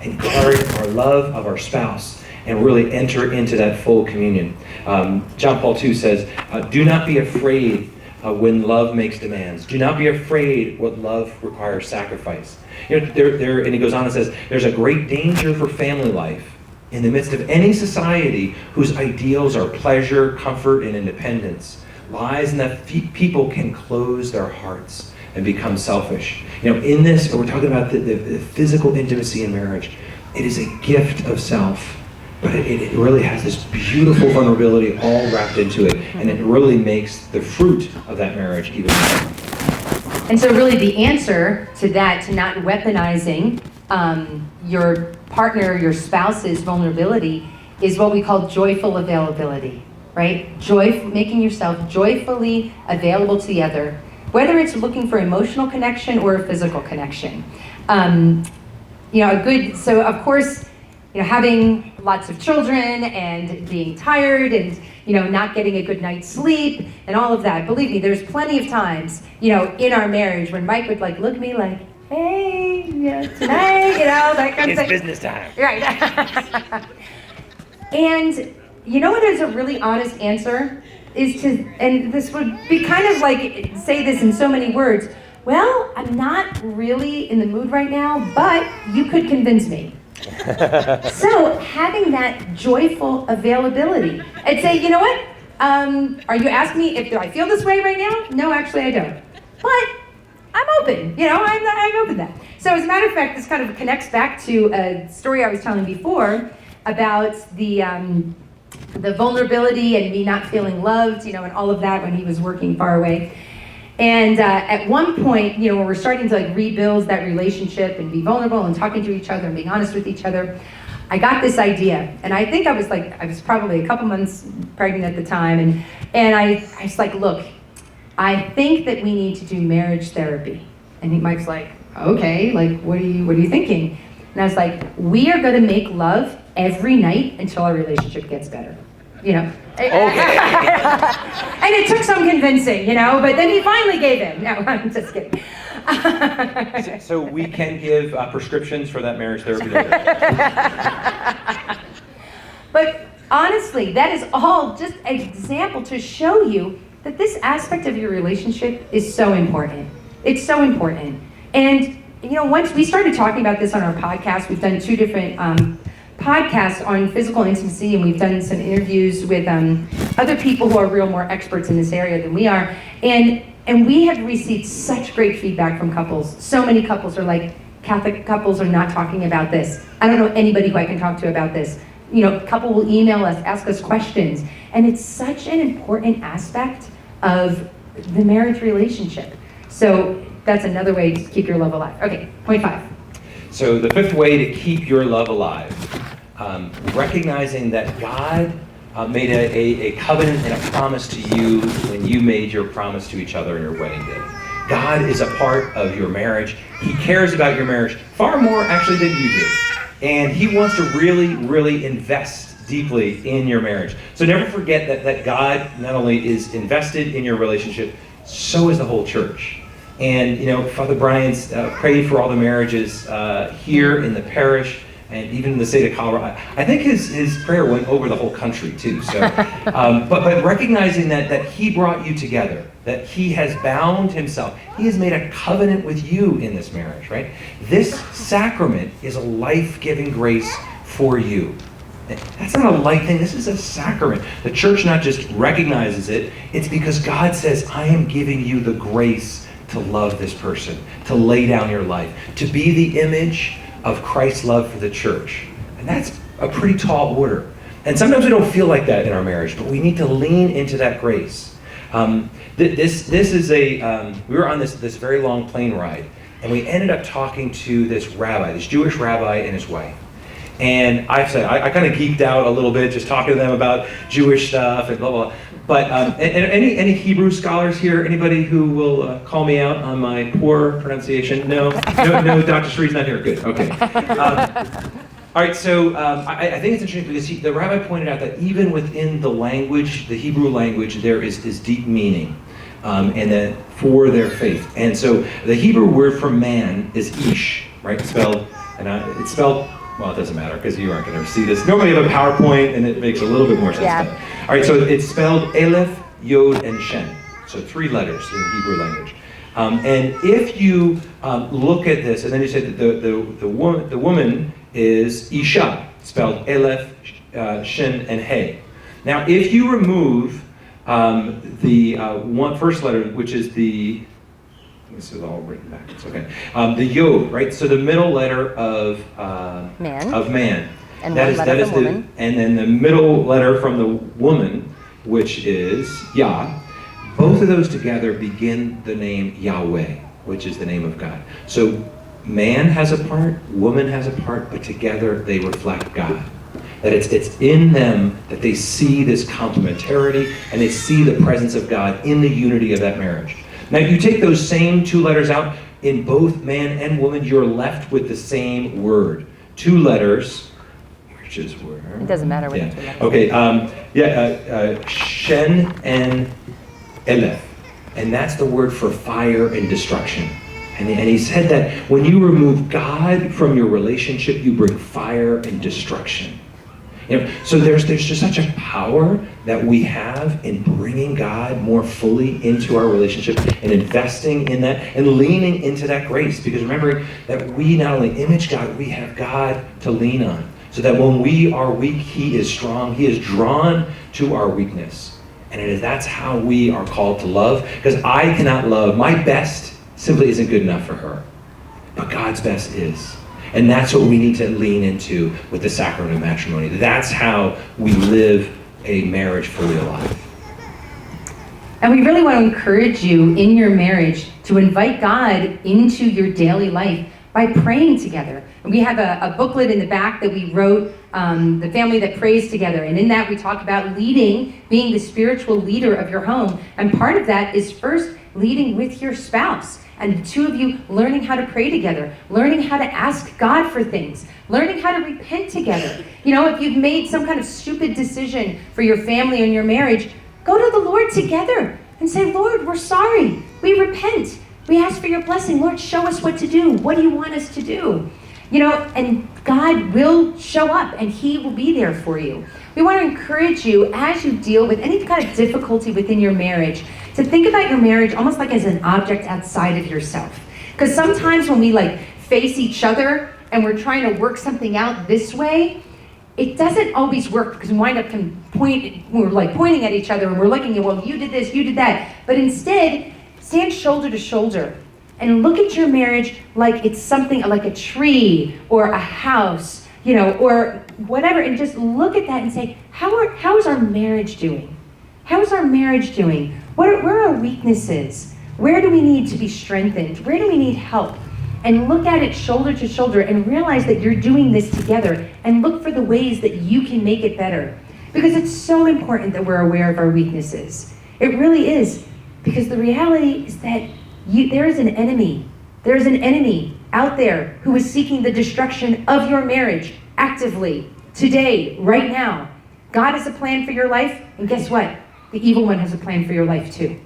and guard our love of our spouse, and really enter into that full communion. John Paul II says, do not be afraid when love makes demands. Do not be afraid when love requires sacrifice. You know, and he goes on and says, there's a great danger for family life in the midst of any society whose ideals are pleasure, comfort, and independence, lies in that people can close their hearts and become selfish. You know, in this, we're talking about the physical intimacy in marriage. It is a gift of self, but it really has this beautiful vulnerability all wrapped into it, and it really makes the fruit of that marriage even better. And so really the answer to that, to not weaponizing your partner, your spouse's vulnerability, is what we call joyful availability, right? Making yourself joyfully available to the other, whether it's looking for emotional connection or a physical connection. So of course, having lots of children and being tired and, not getting a good night's sleep and all of that. Believe me, there's plenty of times, in our marriage when Mike would look at me like, hey, tonight, that kind of thing. It's business time. Right. And what is a really honest answer is and this would be kind of like, say this in so many words, well, I'm not really in the mood right now, but you could convince me. So having that joyful availability and say, you know what, are you asking me if do I feel this way right now? No, actually I don't. But I'm open, I'm open to that. So as a matter of fact, this kind of connects back to a story I was telling before about the vulnerability and me not feeling loved, and all of that when he was working far away. And at one point, when we're starting to rebuild that relationship and be vulnerable and talking to each other and being honest with each other, I got this idea. And I think I was probably a couple months pregnant at the time. And I was like, look, I think that we need to do marriage therapy. And Mike's like, okay, like, what are you thinking? And I was like, we are gonna make love every night until our relationship gets better. You know? Okay. And it took some convincing, but then he finally gave in. No, I'm just kidding. So we can give prescriptions for that marriage therapy later. But honestly, that is all just an example to show you that this aspect of your relationship is so important. It's so important. And, once we started talking about this on our podcast, we've done 2 different podcasts on physical intimacy, and we've done some interviews with other people who are real more experts in this area than we are. And we have received such great feedback from couples. So many couples are like, Catholic couples are not talking about this. I don't know anybody who I can talk to about this. A couple will email us, ask us questions. And it's such an important aspect of the marriage relationship. So that's another way to keep your love alive. Okay, point 5. So the 5th way to keep your love alive, recognizing that God made a covenant and a promise to you when you made your promise to each other on your wedding day. God is a part of your marriage. He cares about your marriage far more actually than you do. And he wants to really, really invest deeply in your marriage. So never forget that God not only is invested in your relationship, so is the whole church. And Father Brian's prayed for all the marriages here in the parish and even in the state of Colorado. I think his prayer went over the whole country too. So, but recognizing that he brought you together, that he has bound himself, he has made a covenant with you in this marriage, right? This sacrament is a life-giving grace for you. That's not a light thing, this is a sacrament. The church not just recognizes it, it's because God says, I am giving you the grace to love this person, to lay down your life, to be the image of Christ's love for the church. And that's a pretty tall order. And sometimes we don't feel like that in our marriage, but we need to lean into that grace. This is we were on this very long plane ride, and we ended up talking to this Jewish rabbi and his wife. And I kind of geeked out a little bit just talking to them about Jewish stuff and blah, blah, blah. But any Hebrew scholars here? Anybody who will call me out on my poor pronunciation? No, Dr. Sree's not here. Good, okay. All right, so I think it's interesting because the rabbi pointed out that even within the language, the Hebrew language, there is deep meaning, and that for their faith. And so the Hebrew word for man is ish, right? It's spelled. Well, it doesn't matter because you aren't going to see this. Normally you have a PowerPoint and it makes a little bit more sense. Yeah. All right, so it's spelled Aleph, Yod, and Shen. So 3 letters in the Hebrew language. And if you look at this, and then you say that the woman is Isha, spelled Aleph, Shin, and Hey. Now, if you remove the first letter, which is this is all written back. It's okay. The Yod, right? So the middle letter of man. And that is the woman. And then the middle letter from the woman, which is Yah. Both of those together begin the name Yahweh, which is the name of God. So man has a part, woman has a part, but together they reflect God. That it's in them that they see this complementarity and they see the presence of God in the unity of that marriage. Now, you take those same 2 letters out, in both man and woman, you're left with the same word. 2 letters, which is where? It doesn't matter what the 2 letters. Okay, Shen and Elef. And that's the word for fire and destruction. And he said that when you remove God from your relationship, you bring fire and destruction. So there's just such a power that we have in bringing God more fully into our relationship and investing in that and leaning into that grace. Because remember that we not only image God, we have God to lean on. So that when we are weak, he is strong. He is drawn to our weakness. And that's how we are called to love. Because I cannot love. My best simply isn't good enough for her. But God's best is. And that's what we need to lean into with the sacrament of matrimony. That's how we live a marriage fully alive. And we really want to encourage you in your marriage to invite God into your daily life by praying together. And we have a booklet in the back that we wrote, The Family That Prays Together. And in that we talk about leading, being the spiritual leader of your home. And part of that is first leading with your spouse. And the two of you learning how to pray together, learning how to ask God for things, learning how to repent together. You know, if you've made some kind of stupid decision for your family and your marriage, go to the Lord together and say, Lord, we're sorry. We repent. We ask for your blessing. Lord, show us what to do. What do you want us to do? You know, and God will show up and he will be there for you. We want to encourage you as you deal with any kind of difficulty within your marriage to think about your marriage almost like as an object outside of yourself. Because sometimes when we like face each other and we're trying to work something out this way, it doesn't always work because we wind up we're like pointing at each other and we're looking at, well, you did this, you did that. But instead, stand shoulder to shoulder and look at your marriage like it's something like a tree or a house, you know, or whatever, and just look at that and say, how is our marriage doing? How is our marriage doing? Where are our weaknesses? Where do we need to be strengthened? Where do we need help? And look at it shoulder to shoulder and realize that you're doing this together and look for the ways that you can make it better. Because it's so important that we're aware of our weaknesses. It really is. Because the reality is that there is an enemy. There's an enemy out there who is seeking the destruction of your marriage actively, today, right now. God has a plan for your life, and guess what? The evil one has a plan for your life too.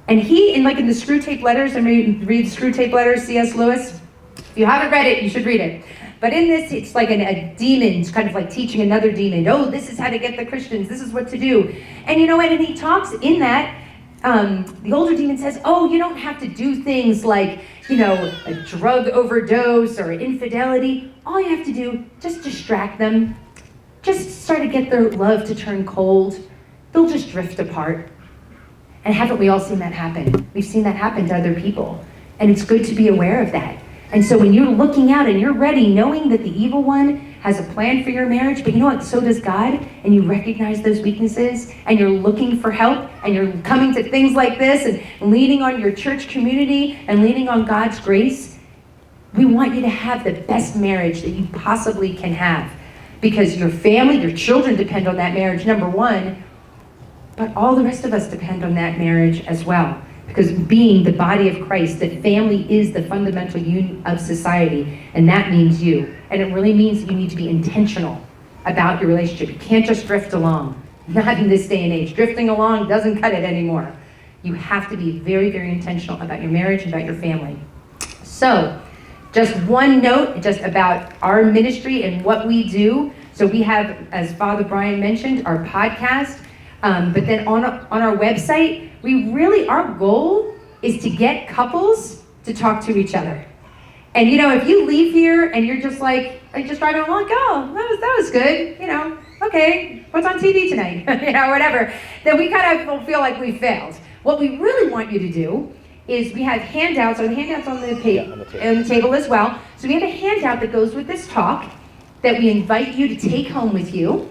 And he, in the Screw Tape Letters, and read Screw Tape Letters, C.S. Lewis. If you haven't read it, you should read it. But in this, it's like a demon, kind of like teaching another demon. Oh, this is how to get the Christians. This is what to do. And you know what? And he talks in that, the older demon says, oh, you don't have to do things like, you know, a drug overdose or infidelity. All you have to do, just distract them. Just start to get their love to turn cold. They'll just drift apart. And haven't we all seen that happen? We've seen that happen to other people. And it's good to be aware of that. And so when you're looking out and you're ready, knowing that the evil one has a plan for your marriage, but you know what, so does God, and you recognize those weaknesses, and you're looking for help, and you're coming to things like this, and leaning on your church community, and leaning on God's grace, we want you to have the best marriage that you possibly can have. Because your family, your children depend on that marriage, number one, but all the rest of us depend on that marriage as well. Because being the body of Christ, the family is the fundamental unit of society, and that means you. And it really means that you need to be intentional about your relationship. You can't just drift along. Not in this day and age. Drifting along doesn't cut it anymore. You have to be very, very intentional about your marriage and about your family. So, just one note just about our ministry and what we do. So we have, as Father Brian mentioned, our podcast. But then on our website, our goal is to get couples to talk to each other. And you know, if you leave here and you're just just driving along, oh, that was good, you know, okay, what's on TV tonight? You know, whatever, then we kind of feel like we failed. What we really want you to do is we have handouts, or the handouts on the table as well. So we have a handout that goes with this talk that we invite you to take home with you.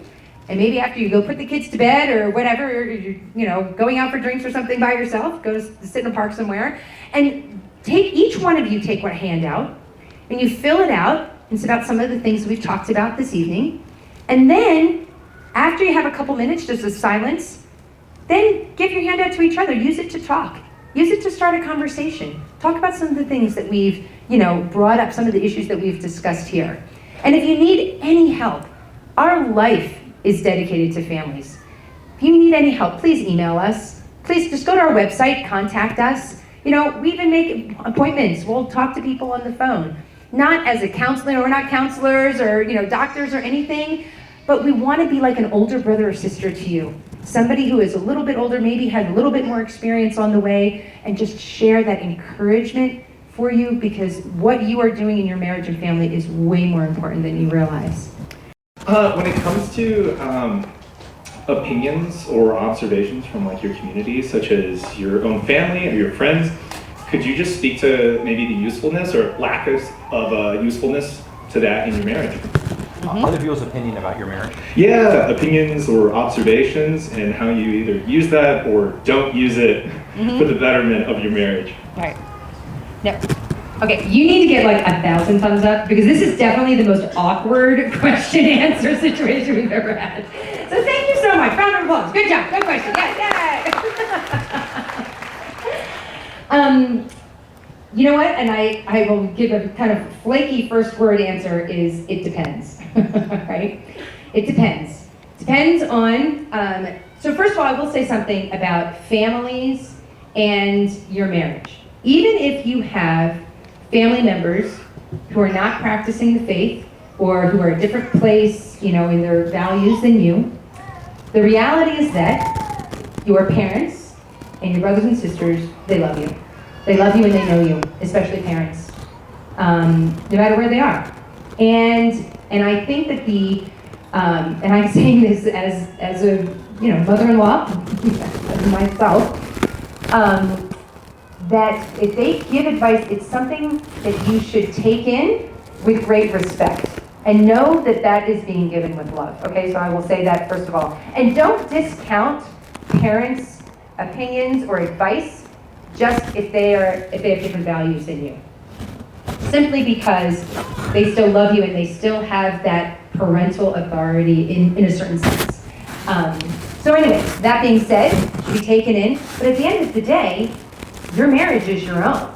And maybe after you go put the kids to bed or whatever, or you're, you know, going out for drinks or something by yourself, go sit in a park somewhere, and each one of you take one handout, and you fill it out. It's about some of the things we've talked about this evening. And then, after you have a couple minutes just of silence, then give your handout to each other. Use it to talk. Use it to start a conversation. Talk about some of the things that we've, brought up, some of the issues that we've discussed here. And if you need any help, our life is dedicated to families. If you need any help, please email us. Please just go to our website, contact us. We even make appointments. We'll talk to people on the phone. Not as a counselor, we're not counselors or, doctors or anything, but we want to be like an older brother or sister to you. Somebody who is a little bit older, maybe had a little bit more experience on the way, and just share that encouragement for you, because what you are doing in your marriage and family is way more important than you realize. When it comes to opinions or observations from your community, such as your own family or your friends, could you just speak to maybe the usefulness or lack of usefulness to that in your marriage? Other people's opinion about your marriage? Yeah, opinions or observations, and how you either use that or don't use it for the betterment of your marriage. Right. No. Okay, you need to get like 1,000 thumbs up because this is definitely the most awkward question answer situation we've ever had. So thank you so much. Round of applause. Good job. Good question. Yeah, you know what? And I will give a kind of flaky first word answer is it depends, right? It depends. Depends on, so first of all, I will say something about families and your marriage. Even if you have family members who are not practicing the faith or who are a different place, in their values than you, the reality is that your parents and your brothers and sisters, they love you. They love you and they know you, especially parents, no matter where they are. And I think that and I'm saying this as a mother-in-law myself, that if they give advice, it's something that you should take in with great respect and know that that is being given with love. Okay, so I will say that first of all. And don't discount parents' opinions or advice just if they have different values than you. Simply because they still love you and they still have that parental authority in a certain sense. So anyway, that being said, should be taken in, but at the end of the day, your marriage is your own,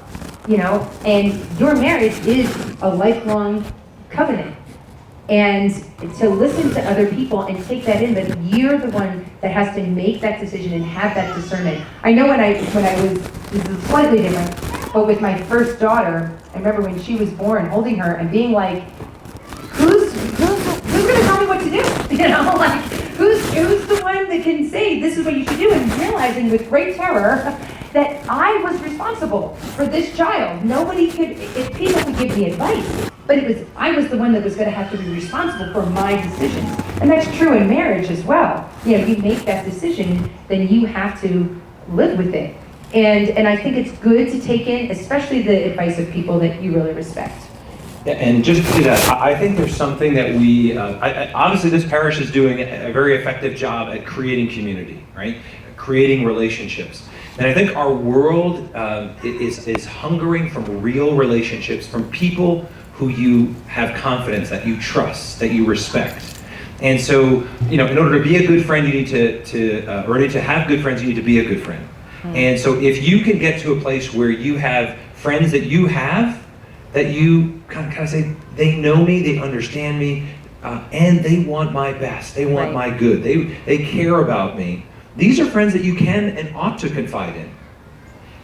and your marriage is a lifelong covenant. And to listen to other people and take that in, that you're the one that has to make that decision and have that discernment. I know when I was, this is slightly different, but with my first daughter, I remember when she was born, holding her and being like, who's gonna tell me what to do? Like, who's the one that can say this is what you should do? And realizing with great terror that I was responsible for this child. Nobody could, if people could give me advice, but I was the one that was going to have to be responsible for my decisions. And that's true in marriage as well. You make that decision, then you have to live with it. And I think it's good to take in, especially the advice of people that you really respect. Yeah, and just to that, I think there's something that obviously this parish is doing a very effective job at creating community, right? Creating relationships. And I think our world is hungering from real relationships, from people who you have confidence, that you trust, that you respect. And so, in order to be a good friend, you need to have good friends, you need to be a good friend. And so if you can get to a place where you have friends that you kind of say, they know me, they understand me, and they want my best, they want my good, they care about me. These are friends that you can and ought to confide in.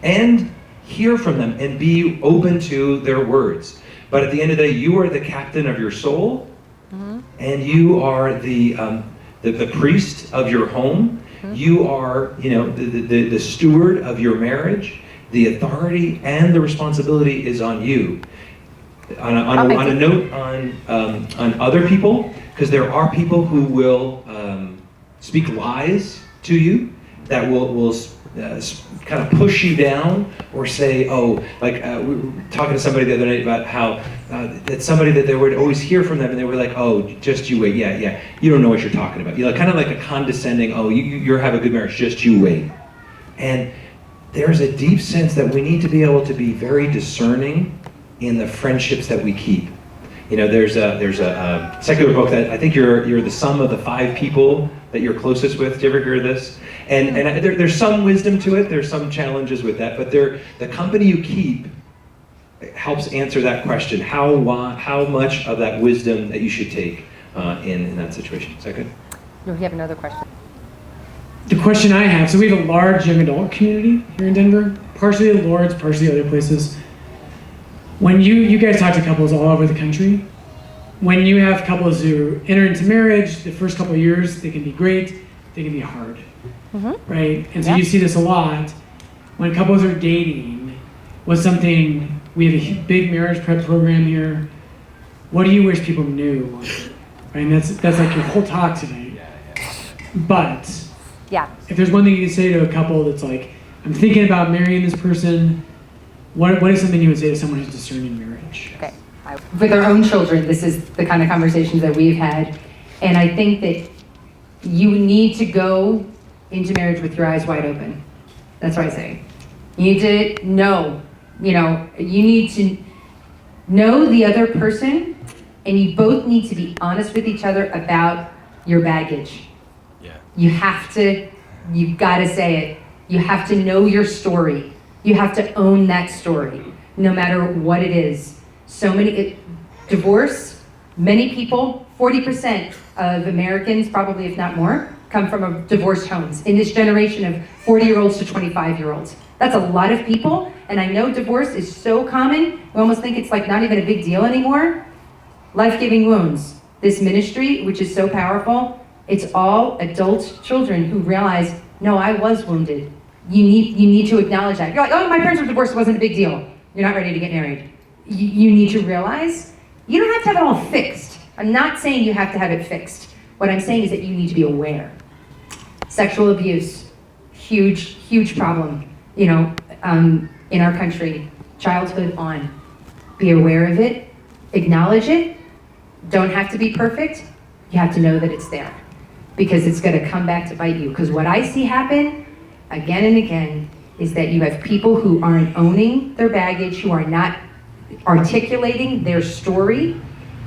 And hear from them and be open to their words. But at the end of the day, you are the captain of your soul, and you are the priest of your home. You are, the steward of your marriage. The authority and the responsibility is on you. On a note on other people, because there are people who will speak lies to you that will kind of push you down, or say, we were talking to somebody the other night about how it's somebody that they would always hear from them, and they were like, oh, just you wait, yeah, you don't know what you're talking about. Kind of like a condescending, oh, you have a good marriage, just you wait. And there's a deep sense that we need to be able to be very discerning in the friendships that we keep. There's a secular book that I think you're the sum of the 5 people that you're closest with. Do you ever hear this? And there's some wisdom to it. There's some challenges with that, but the company you keep helps answer that question. How much of that wisdom that you should take in that situation? Is that good? No, we have another question. The question I have, so we have a large young adult community here in Denver, partially at Lourdes, partially other places. When you guys talk to couples all over the country, when you have couples who enter into marriage, the first couple of years, they can be great, they can be hard, right? And so you see this a lot. When couples are dating, what's something, we have a big marriage prep program here. What do you wish people knew? Right, and that's like your whole talk tonight. But if there's one thing you can say to a couple that's like, I'm thinking about marrying this person, what is something you would say to someone who's discerning marriage? Okay. With our own children, this is the kind of conversations that we've had. And I think that you need to go into marriage with your eyes wide open. That's what I say. You need to know, you need to Know the other person, and you both need to be honest with each other about your baggage. Yeah. You've got to say it. You have to know your story. You have to own that story, no matter what it is. Divorce, many people, 40% of Americans, probably if not more, come from divorced homes in this generation of 40-year-olds to 25-year-olds. That's a lot of people, and I know divorce is so common, we almost think it's like not even a big deal anymore. Life-Giving Wounds, this ministry, which is so powerful, it's all adult children who realize, no, I was wounded. You need to acknowledge that. You're like, oh, my parents were divorced, it wasn't a big deal. You're not ready to get married. You need to realize you don't have to have it all fixed. I'm not saying you have to have it fixed. What I'm saying is that you need to be aware. Sexual abuse, huge problem, in our country, childhood on. Be aware of it, acknowledge it. Don't have to be perfect. You have to know that it's there, because it's going to come back to bite you. Because what I see happen again and again is that you have people who aren't owning their baggage, who are not articulating their story.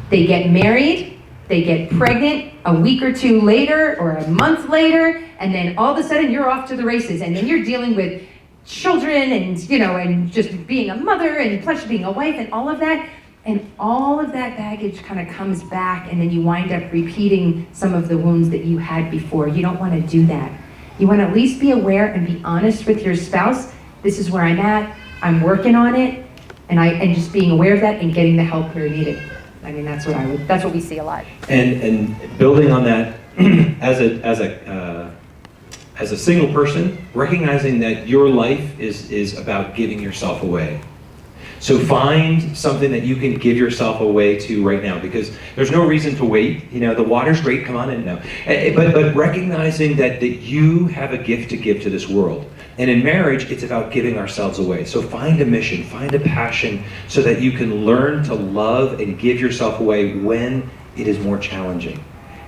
They get married, they get pregnant a week or two later or a month later, and then all of a sudden you're off to the races, and then you're dealing with children and and just being a mother and plus being a wife and all of that. And all of that baggage kind of comes back, and then you wind up repeating some of the wounds that you had before. You don't want to do that. You want to at least be aware and be honest with your spouse. This is where I'm at. I'm working on it, and just being aware of that and getting the help where needed. I mean, that's what we see a lot. And building on that, as a single person, recognizing that your life is about giving yourself away. So find something that you can give yourself away to right now, because there's no reason to wait. The water's great, come on in now. But recognizing that you have a gift to give to this world. And in marriage, it's about giving ourselves away. So find a mission, find a passion, so that you can learn to love and give yourself away when it is more challenging.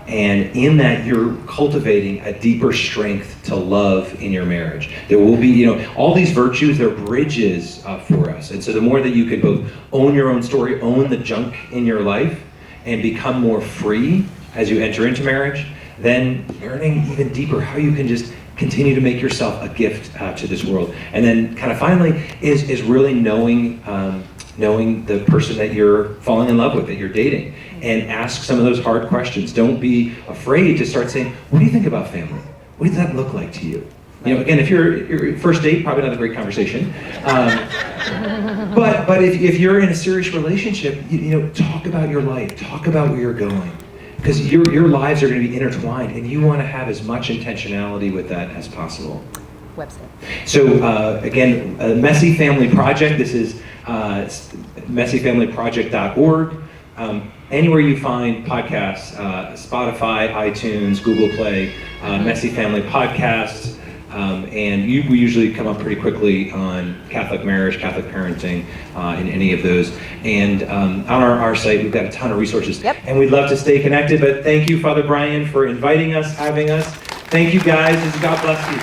And in that, you're cultivating a deeper strength to love in your marriage. There will be, all these virtues, they're bridges for us. And so the more that you can both own your own story, own the junk in your life, and become more free as you enter into marriage, then learning even deeper how you can just continue to make yourself a gift to this world. And then kind of finally is really knowing the person that you're falling in love with, that you're dating, and ask some of those hard questions. Don't be afraid to start saying, what do you think about family? What does that look like to you? Again, if you're your first date, probably not a great conversation. But if you're in a serious relationship, talk about your life, talk about where you're going. Because your lives are going to be intertwined, and you want to have as much intentionality with that as possible. Website. So again, a Messy Family Project. This is messyfamilyproject.org. Anywhere you find podcasts, Spotify, iTunes, Google Play, Messy Family Podcasts, and we usually come up pretty quickly on Catholic marriage, Catholic parenting, in any of those. And on our site, we've got a ton of resources. Yep. And we'd love to stay connected, but thank you, Father Brian, for inviting us, having us. Thank you, guys, and God bless you.